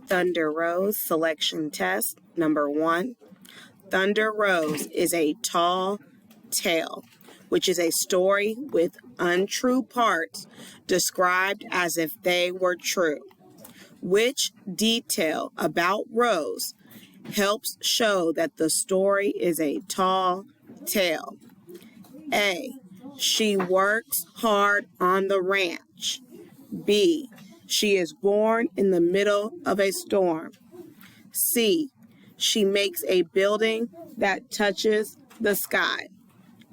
Thunder Rose selection test number 1. Thunder Rose is a tall tale, which is a story with untrue parts described as if they were true. Which detail about Rose helps show that the story is a tall tale? A. She works hard on the ranch. B. She is born in the middle of a storm. C. She makes a building that touches the sky.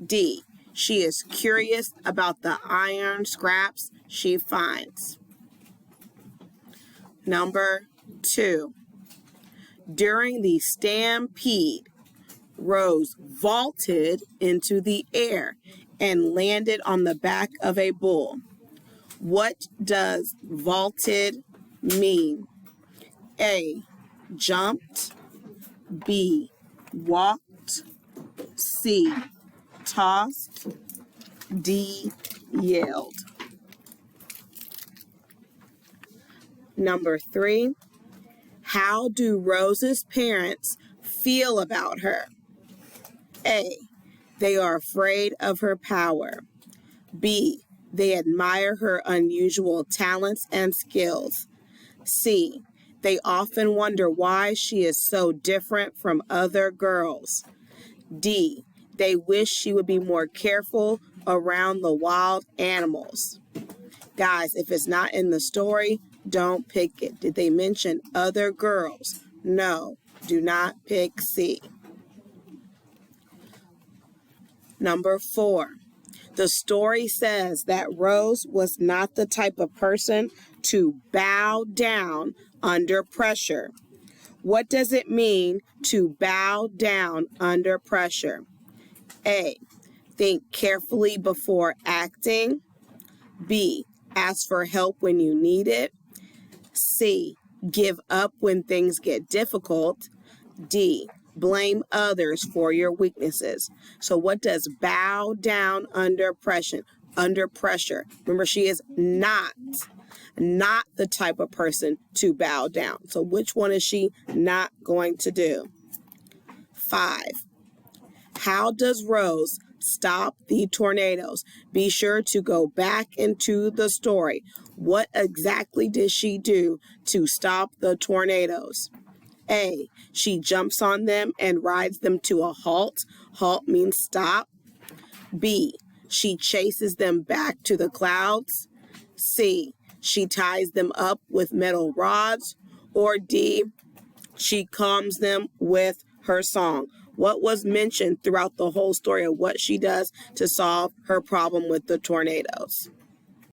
D. She is curious about the iron scraps she finds. Number 2. During the stampede, Rose vaulted into the air and landed on the back of a bull. What does vaulted mean? A. Jumped. B. Walked. C. Tossed. D. Yelled. Number 3. How do Rose's parents feel about her? A. They are afraid of her power. B. They admire her unusual talents and skills. C. They often wonder why she is so different from other girls. D. They wish she would be more careful around the wild animals. Guys, if it's not in the story, don't pick it. Did they mention other girls? No, do not pick C. Number 4. The story says that Rose was not the type of person to bow down under pressure. What does it mean to bow down under pressure? A. Think carefully before acting. B. Ask for help when you need it. C. Give up when things get difficult. D. Blame others for your weaknesses. So what does bow down under pressure? Remember, she is not the type of person to bow down. So which one is she not going to do? 5. How does Rose stop the tornadoes? Be sure to go back into the story. What exactly did she do to stop the tornadoes? A. She jumps on them and rides them to a halt. Halt means stop. B. She chases them back to the clouds. C. She ties them up with metal rods. Or D. She calms them with her song. What was mentioned throughout the whole story of what she does to solve her problem with the tornadoes?